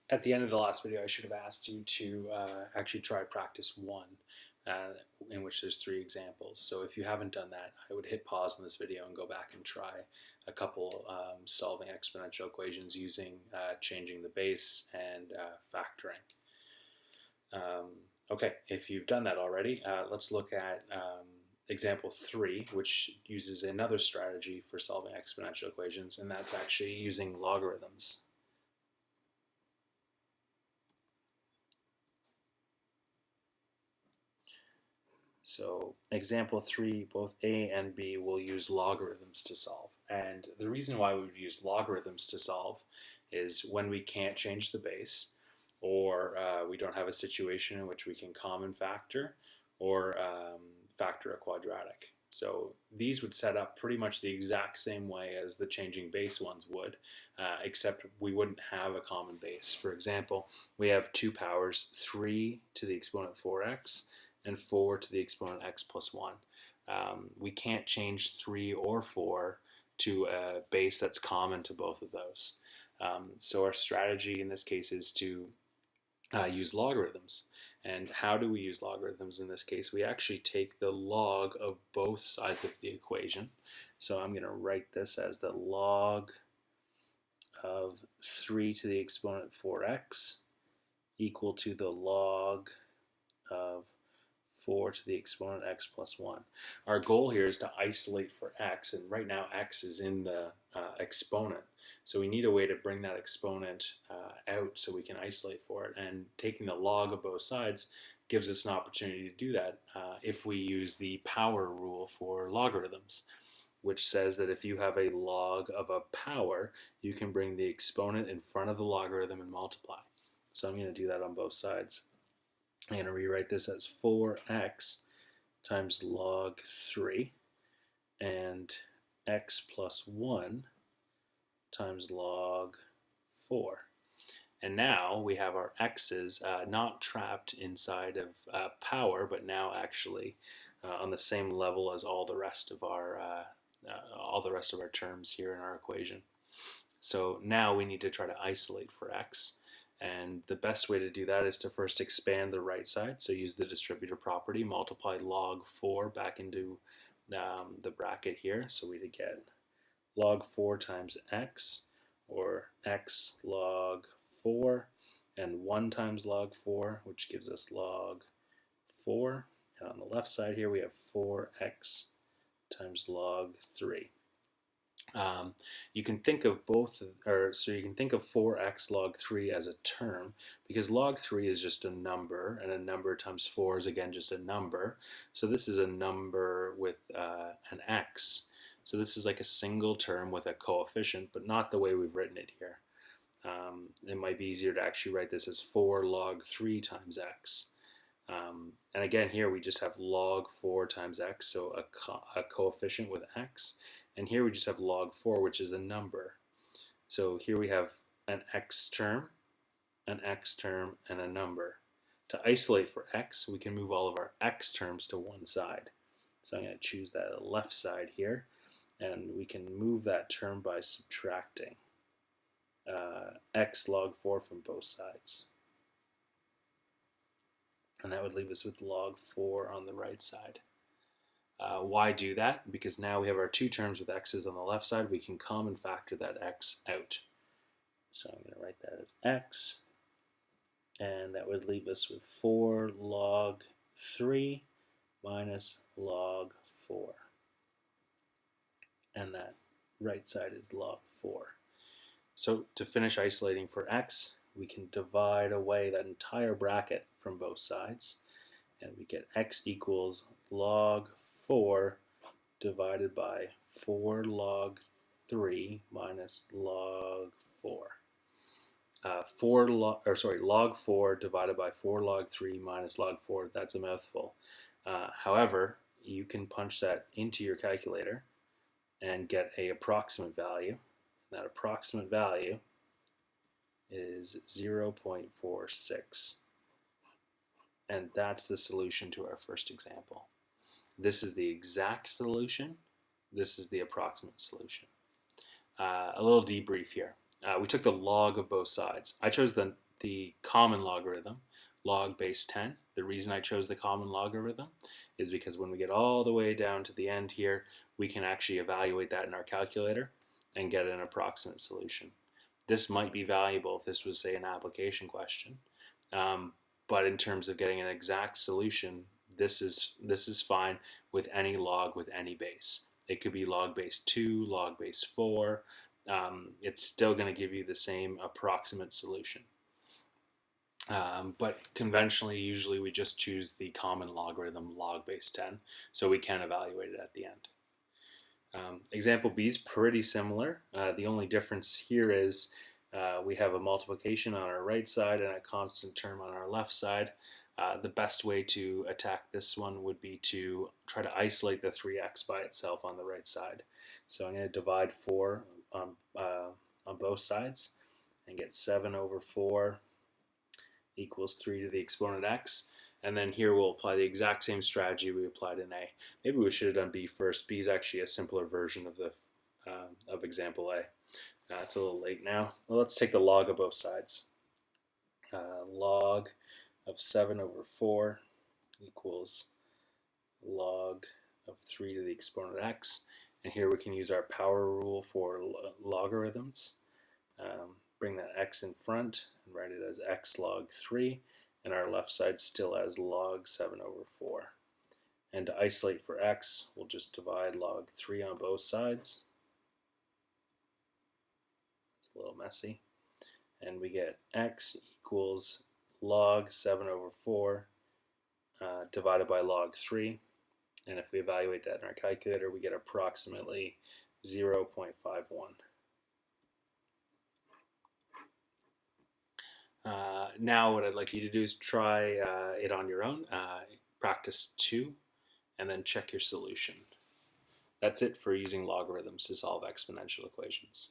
At the end of the last video, I should have asked you to actually try practice 1, in which there's 3 examples. So if you haven't done that, I would hit pause on this video and go back and try a couple solving exponential equations using changing the base and factoring. Okay, if you've done that already, let's look at example 3, which uses another strategy for solving exponential equations, and that's actually using logarithms. So example 3, both A and B will use logarithms to solve. And the reason why we would use logarithms to solve is when we can't change the base, or we don't have a situation in which we can common factor or factor a quadratic. So these would set up pretty much the exact same way as the changing base ones would, except we wouldn't have a common base. For example, we have 2 powers, 3 to the exponent 4x, and 4 to the exponent x plus 1. We can't change 3 or 4 to a base that's common to both of those. So our strategy in this case is to use logarithms. And how do we use logarithms in this case? We actually take the log of both sides of the equation. So I'm going to write this as the log of 3 to the exponent 4x equal to the log of 4 to the exponent x plus 1. Our goal here is to isolate for x, and right now x is in the exponent. So we need a way to bring that exponent out so we can isolate for it. And taking the log of both sides gives us an opportunity to do that if we use the power rule for logarithms, which says that if you have a log of a power, you can bring the exponent in front of the logarithm and multiply. So I'm going to do that on both sides. I'm going to rewrite this as 4x times log 3 and x plus 1 times log 4. And now we have our x's not trapped inside of power, but now actually on the same level as all the rest of our terms here in our equation. So now we need to try to isolate for x. And the best way to do that is to first expand the right side. So use the distributor property, multiply log 4 back into the bracket here. So we'd get log 4 times x, or x log 4, and 1 times log 4, which gives us log 4. And on the left side here we have 4x times log 3. You can think of you can think of 4x log 3 as a term, because log 3 is just a number, and a number times 4 is again just a number. So this is a number with an x. So this is like a single term with a coefficient, but not the way we've written it here. It might be easier to actually write this as 4 log 3 times x. And again, here we just have log 4 times x, so a coefficient with x. And here we just have log 4, which is a number. So here we have an x term, and a number. To isolate for x, we can move all of our x terms to one side. So I'm going to choose that left side here, and we can move that term by subtracting x log 4 from both sides. And that would leave us with log 4 on the right side. Why do that? Because now we have our 2 terms with x's on the left side. We can common factor that x out. So I'm going to write that as x, and that would leave us with 4 log 3 minus log 4. And that right side is log 4. So to finish isolating for x, we can divide away that entire bracket from both sides, and we get x equals log 4 divided by 4 log 3 minus log 4. Log 4 divided by 4 log 3 minus log 4, that's a mouthful. However, you can punch that into your calculator and get an approximate value. That approximate value is 0.46. And that's the solution to our first example. This is the exact solution. This is the approximate solution. A little debrief here. We took the log of both sides. I chose the the common logarithm, log base 10. The reason I chose the common logarithm is because when we get all the way down to the end here, we can actually evaluate that in our calculator and get an approximate solution. This might be valuable if this was, say, an application question, but in terms of getting an exact solution, this is fine with any log with any base. It could be log base 2, log base 4. It's still going to give you the same approximate solution. But conventionally, usually we just choose the common logarithm, log base 10, so we can evaluate it at the end. Example B is pretty similar. The only difference here is we have a multiplication on our right side and a constant term on our left side. The best way to attack this one would be to try to isolate the 3x by itself on the right side. So I'm going to divide 4 on both sides and get 7 over 4 equals 3 to the exponent x. And then here we'll apply the exact same strategy we applied in A. Maybe we should have done B first. B is actually a simpler version of the of example A. It's a little late now. Well, let's take the log of both sides. Log of 7 over 4 equals log of 3 to the exponent x. And here we can use our power rule for logarithms. Bring that x in front and write it as x log 3. And our left side still as log 7 over 4. And to isolate for x, we'll just divide log 3 on both sides. It's a little messy. And we get x equals log 7 over 4 divided by log 3. And if we evaluate that in our calculator, we get approximately 0.51. Now what I'd like you to do is try it on your own, practice 2, and then check your solution. That's it for using logarithms to solve exponential equations.